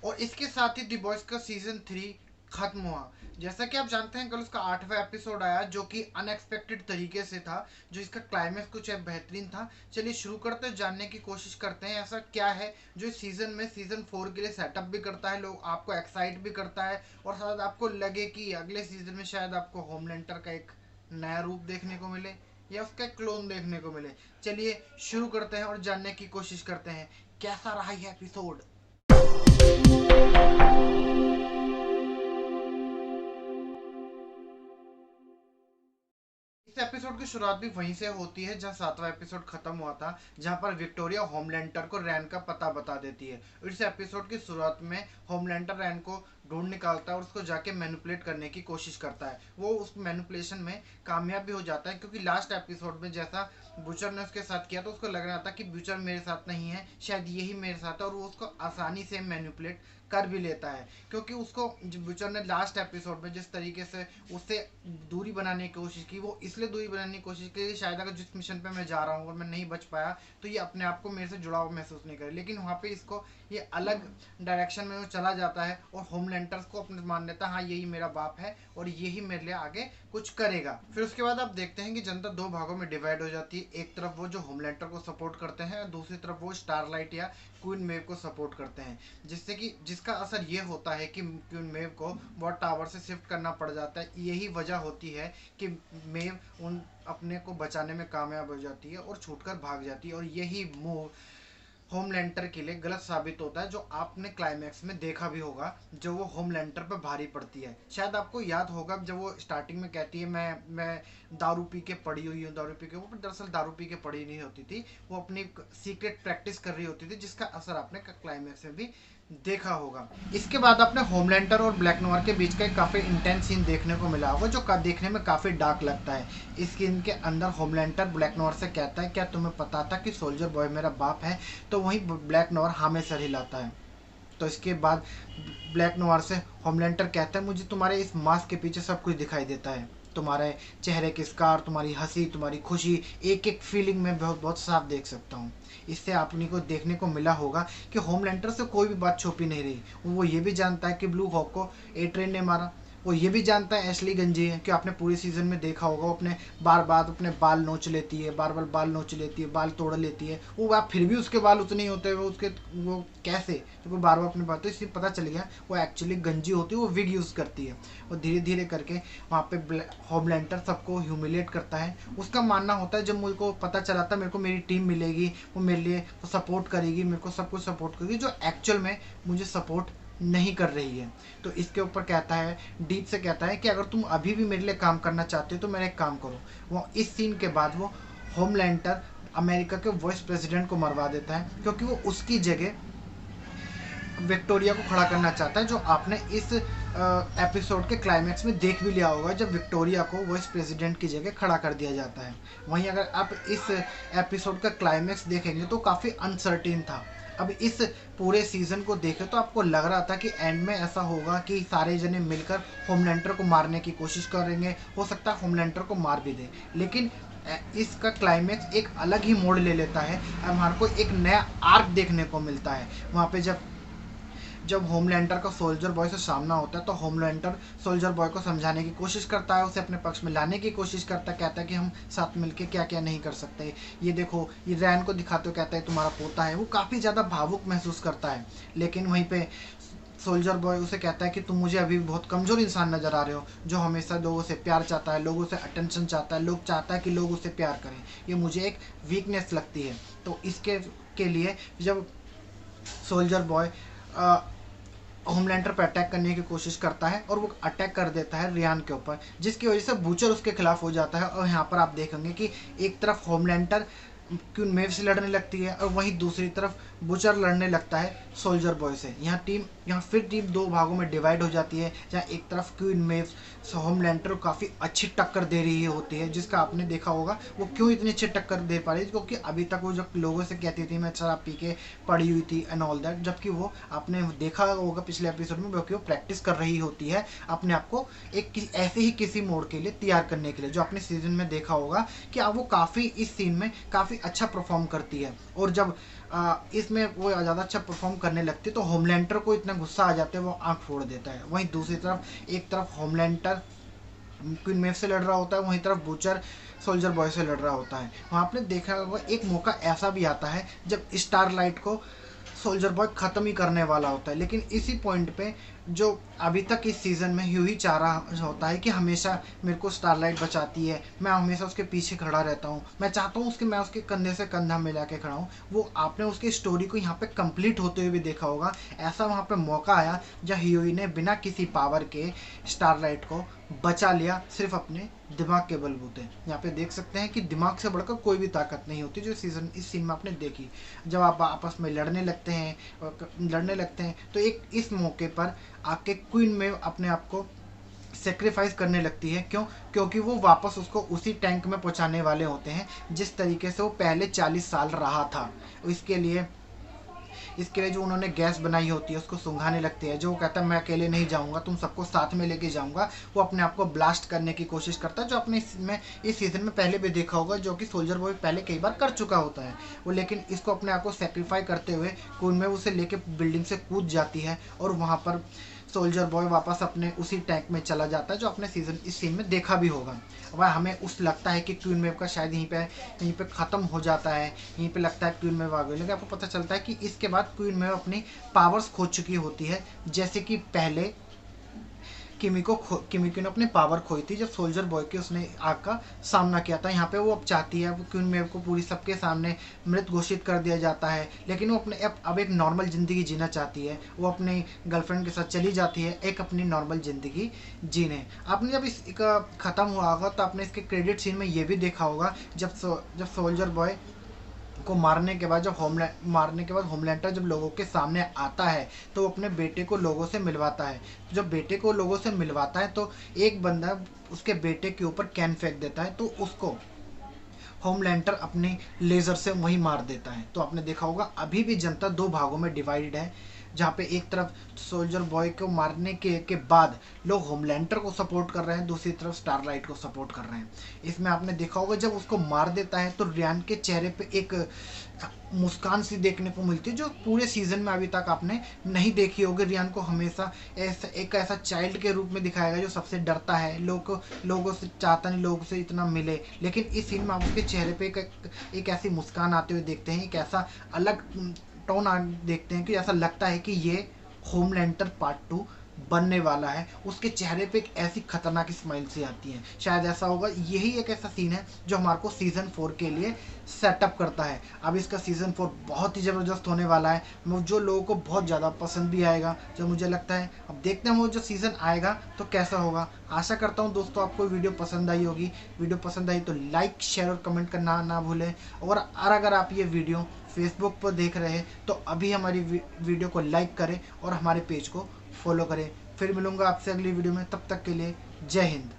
और इसके साथ ही दी बॉयज का सीजन 3 खत्म हुआ। जैसा कि आप जानते हैं कल उसका 8वां एपिसोड आया जो कि अनएक्सपेक्टेड तरीके से था, जो इसका क्लाइमेक्स कुछ बेहतरीन था। चलिए शुरू करते हैं, जानने की कोशिश करते हैं ऐसा क्या है जो इस सीजन में सीजन 4 के लिए सेटअप भी करता है, लोग आपको एक्साइट भी करता है और शायद आपको लगे कि अगले सीजन में शायद आपको होमलैंडर का एक नया रूप देखने को मिले या उसका एक क्लोन देखने को मिले। चलिए शुरू करते हैं और जानने की कोशिश करते हैं कैसा रहा यह एपिसोड। इस एपिसोड की शुरुआत भी वहीं से होती है जहां 7वां एपिसोड खत्म हुआ था, जहां पर विक्टोरिया होमलैंडर को रैन का पता बता देती है। इस एपिसोड की शुरुआत में होमलैंडर रैन को ढूंढ निकालता है और उसको जाके मैनिपुलेट करने की कोशिश करता है। वो उस मैनिपुलेशन में कामयाब भी हो जाता है, क्योंकि लास्ट एपिसोड में जैसा बुचर ने उसके साथ किया तो उसको लग रहा था कि बुचर मेरे साथ नहीं है, शायद यही मेरे साथ है, और वो उसको आसानी से मैनिपुलेट कर भी लेता है। क्योंकि उसको बुचर ने लास्ट एपिसोड में जिस तरीके से उससे दूरी बनाने की कोशिश की, वो इसलिए दूरी बनाने की कोशिश की शायद अगर जिस मिशन पे मैं जा रहा हूँ और मैं नहीं बच पाया तो ये अपने आप को मेरे से जुड़ा हुआ महसूस नहीं करे। लेकिन वहाँ पे इसको ये अलग डायरेक्शन में वो चला जाता है और होमलैंडर्स को अपने मान लेता है, हाँ यही मेरा बाप है और यही मेरे लिए आगे कुछ करेगा। फिर उसके बाद आप देखते हैं कि जनता दो भागों में डिवाइड हो जाती है। एक तरफ वो जो होमलैंडर को सपोर्ट करते हैं और दूसरी तरफ वो स्टारलाइट या क्वीन मेव को सपोर्ट करते हैं, जिससे कि जिसका असर ये होता है कि क्वीन मेव को वॉट टावर से शिफ्ट करना पड़ जाता है। यही वजह होती है कि मेव उन अपने को बचाने में कामयाब हो जाती है और छूटकर भाग जाती है, और यही मूव होमलैंडर के लिए गलत साबित होता है, जो आपने क्लाइमैक्स में देखा भी होगा, जो वो होमलैंडर पे भारी पड़ती है। शायद आपको याद होगा जब वो स्टार्टिंग में कहती है मैं दारू पी के पड़ी हुई हूँ, दारू पी के, वो दरअसल दारू पी के पड़ी नहीं होती थी, वो अपनी सीक्रेट प्रैक्टिस कर रही होती थी, जिसका असर आपने क्लाइमैक्स में भी देखा होगा। इसके बाद आपने होमलैंडर और ब्लैक नोयर के बीच का एक काफ़ी इंटेंस सीन देखने को मिला होगा, जो देखने में काफ़ी डार्क लगता है। इस सीन के अंदर होमलैंडर ब्लैक नोयर से कहता है क्या तुम्हें पता था कि सोल्जर बॉय मेरा बाप है, तो वहीं ब्लैक नोयर हाँ में सर हिलाता है। तो इसके बाद ब्लैक नोयर से होमलैंडर कहता है मुझे तुम्हारे इस मास्क के पीछे सब कुछ दिखाई देता है, तुम्हारे चेहरे के स्कार, तुम्हारी हंसी, तुम्हारी खुशी, एक एक फीलिंग में बहुत बहुत साफ देख सकता हूँ। इससे आपने को देखने को मिला होगा कि होमलैंडर से कोई भी बात छुपी नहीं रही। वो ये भी जानता है कि ब्लू हॉक को ए ट्रेन ने मारा, वो ये भी जानता है एशली गंजी है, कि आपने पूरी सीजन में देखा होगा वो अपने बार बार अपने बाल नोच लेती है, बार बार बाल नोच लेती है, बाल तोड़ लेती है, वो आप फिर भी उसके बाल उतने ही होते हैं, वो कैसे, तो वो बार बार अपने बाल, तो इससे पता चल गया वो एक्चुअली गंजी होती है, वो विग यूज़ करती है। वो धीरे धीरे करके वहाँ पे होमलैंडर सबको ह्यूमिलेट करता है। उसका मानना होता है जब मुझे को पता चला था मेरे को मेरी टीम मिलेगी, वो मेरे लिए सपोर्ट करेगी, मेरे को सब कुछ सपोर्ट करेगी, जो एक्चुअल में मुझे सपोर्ट नहीं कर रही है। तो इसके ऊपर कहता है, डीप से कहता है कि अगर तुम अभी भी मेरे लिए काम करना चाहते हो तो मेरा एक काम करो। वो इस सीन के बाद वो होमलैंडर अमेरिका के वाइस प्रेसिडेंट को मरवा देता है, क्योंकि वो उसकी जगह विक्टोरिया को खड़ा करना चाहता है, जो आपने इस एपिसोड के क्लाइमैक्स में देख भी लिया होगा, जब विक्टोरिया को वाइस प्रेसिडेंट की जगह खड़ा कर दिया जाता है। वहीं अगर आप इस एपिसोड का क्लाइमैक्स देखेंगे तो काफ़ी अनसर्टेन था। अब इस पूरे सीजन को देखे तो आपको लग रहा था कि एंड में ऐसा होगा कि सारे जने मिलकर होमलैंडर को मारने की कोशिश करेंगे, हो सकता है होमलैंडर को मार भी दे, लेकिन इसका क्लाइमैक्स एक अलग ही मोड़ ले लेता है। हमारे को एक नया आर्क देखने को मिलता है। वहाँ पे जब जब होमलैंडर का सोल्जर बॉय से सामना होता है तो होमलैंडर सोल्जर बॉय को समझाने की कोशिश करता है, उसे अपने पक्ष में लाने की कोशिश करता है, कहता है कि हम साथ मिलकर क्या क्या नहीं कर सकते, ये देखो, ये रैन को दिखाते हो, कहता है तुम्हारा पोता है। वो काफ़ी ज़्यादा भावुक महसूस करता है, लेकिन वहीं पे सोल्जर बॉय उसे कहता है कि तुम मुझे अभी बहुत कमज़ोर इंसान नज़र आ रहे हो, जो हमेशा लोगों से प्यार चाहता है, लोगों से अटेंशन चाहता है, लोग चाहता है कि लोग उसे प्यार करें, ये मुझे एक वीकनेस लगती है। तो इसके के लिए जब सोल्जर बॉय होमलैंडर पर अटैक करने की कोशिश करता है और वो अटैक कर देता है रियान के ऊपर, जिसकी वजह से बूचर उसके खिलाफ हो जाता है। और यहाँ पर आप देखेंगे कि एक तरफ होमलैंडर क्वीन मेव से लड़ने लगती है और वहीं दूसरी तरफ बुचर लड़ने लगता है सोल्जर बॉय से। यहाँ फिर टीम दो भागों में डिवाइड हो जाती है, जहाँ एक तरफ क्वीन मेव होमलैंडर को काफ़ी अच्छी टक्कर दे रही होती है, जिसका आपने देखा होगा वो क्यों इतनी अच्छी टक्कर दे पा रही है, क्योंकि अभी तक वो जब लोगों से कहती थी मैं शराब पी के पड़ी हुई थी एंड ऑल दैट, जबकि वो आपने देखा होगा पिछले एपिसोड में क्योंकि वो प्रैक्टिस कर रही होती है अपने आप को एक ऐसे ही किसी मोड़ के लिए तैयार करने के लिए, जो आपने सीजन में देखा होगा कि अब वो काफ़ी इस सीन में काफ़ी अच्छा परफॉर्म करती है। और जब इसमें वो ज़्यादा अच्छा परफॉर्म करने लगती है, तो होमलैंडर को इतना गुस्सा आ जाता है वो आँख फोड़ देता है। वहीं दूसरी तरफ एक तरफ होमलैंडर क्वीन मेव से लड़ रहा होता है, वहीं तरफ बूचर सोल्जर बॉय से लड़ रहा होता है। वहाँ आपने देखा होगा एक मौका ऐसा भी आता है जब स्टारलाइट को सोल्जर बॉय ख़त्म ही करने वाला होता है, लेकिन इसी पॉइंट पे जो अभी तक इस सीज़न में यूं ही चाह रहा होता है कि हमेशा मेरे को स्टारलाइट बचाती है, मैं हमेशा उसके पीछे खड़ा रहता हूँ, मैं चाहता हूँ मैं उसके कंधे से कंधा मिला के खड़ा हूँ। वो आपने उसकी स्टोरी को यहाँ पे कंप्लीट होते हुए भी देखा होगा। ऐसा वहाँ पे मौका आया जब हीरोइन ने बिना किसी पावर के स्टारलाइट को बचा लिया, सिर्फ अपने दिमाग के बलबूते। यहाँ पे देख सकते हैं कि दिमाग से बढ़कर कोई भी ताकत नहीं होती, जो इस सीन में आपने देखी। जब आप आपस में लड़ने लगते हैं तो एक इस मौके पर आके क्वीन में अपने आप को सेक्रीफाइस करने लगती है। क्यों? क्योंकि वो वापस उसको उसी टैंक में पहुंचाने वाले होते हैं जिस तरीके से वो पहले 40 साल रहा था। इसके लिए जो उन्होंने गैस बनाई होती है उसको सुंघाने लगती है। जो वो कहता है मैं अकेले नहीं जाऊंगा, तुम सबको साथ में लेके जाऊंगा। वो अपने आप को ब्लास्ट करने की कोशिश करता है, जो अपने इस सीजन में पहले भी देखा होगा, जो कि सोल्जर बॉय पहले कई बार कर चुका होता है वो। लेकिन इसको अपने आप को सेक्रीफाई करते हुए खून में उसे लेके बिल्डिंग से कूद जाती है और वहाँ पर सोल्जर बॉय वापस अपने उसी टैंक में चला जाता है, जो अपने इस सीन में देखा भी होगा। वह हमें लगता है कि क्वीन मेव का शायद यहीं पे ख़त्म हो जाता है, यहीं पे लगता है क्वीन मेव आ गई। लेकिन आपको पता चलता है कि इसके बाद क्वीन मेव अपनी पावर्स खो चुकी होती है, जैसे कि पहले किमिको ने अपने पावर खोई थी जब सोल्जर बॉय के उसने आग का सामना किया था। यहाँ पे वो अब चाहती है, क्वीन मेव को पूरी सबके सामने मृत घोषित कर दिया जाता है, लेकिन वो अपने अब एक नॉर्मल ज़िंदगी जीना चाहती है। वो अपनी गर्लफ्रेंड के साथ चली जाती है एक अपनी नॉर्मल ज़िंदगी जीने। आपने जब इसका ख़त्म हुआ होगा तो आपने इसके क्रेडिट सीन में ये भी देखा होगा, जब सोल्जर बॉय को मारने के बाद होमलैंडर जब लोगों के सामने आता है तो वो अपने बेटे को लोगों से मिलवाता है। जब बेटे को लोगों से मिलवाता है तो एक बंदा उसके बेटे के ऊपर कैन फेंक देता है, तो उसको होमलैंडर अपने लेज़र से वहीं मार देता है। तो आपने देखा होगा अभी भी जनता दो भागों में डिवाइडेड है, जहाँ पे एक तरफ सोल्जर बॉय को मारने के बाद लोग होमलैंडर को सपोर्ट कर रहे हैं, दूसरी तरफ स्टारलाइट को सपोर्ट कर रहे हैं। इसमें आपने देखा होगा जब उसको मार देता है तो रियान के चेहरे पे एक मुस्कान सी देखने को मिलती है, जो पूरे सीजन में अभी तक आपने नहीं देखी होगी। रियान को हमेशा ऐसा चाइल्ड के रूप में दिखाया गया जो सबसे डरता है, लोगों से चाहता नहीं लोगों से इतना मिले। लेकिन इस सीन में आप उसके चेहरे पे एक ऐसी मुस्कान आते हुए देखते हैं, एक ऐसा अलग टोन देखते हैं कि ऐसा लगता है कि ये होमलैंडर पार्ट 2 बनने वाला है। उसके चेहरे पे एक ऐसी खतरनाक स्माइल सी आती है, शायद ऐसा होगा। यही एक ऐसा सीन है जो हमारे को सीज़न 4 के लिए सेटअप करता है। अब इसका सीज़न 4 बहुत ही ज़बरदस्त होने वाला है, जो लोगों को बहुत ज़्यादा पसंद भी आएगा, जो मुझे लगता है। अब देखते हैं वो जो सीज़न आएगा तो कैसा होगा। आशा करता हूँ दोस्तों आपको वीडियो पसंद आई होगी। वीडियो पसंद आई तो लाइक शेयर और कमेंट करना ना भूलें। और अगर आप ये वीडियो फेसबुक पर देख रहे हैं तो अभी हमारी वीडियो को लाइक करें और हमारे पेज को फॉलो करें। फिर मिलूंगा आपसे अगली वीडियो में, तब तक के लिए जय हिंद।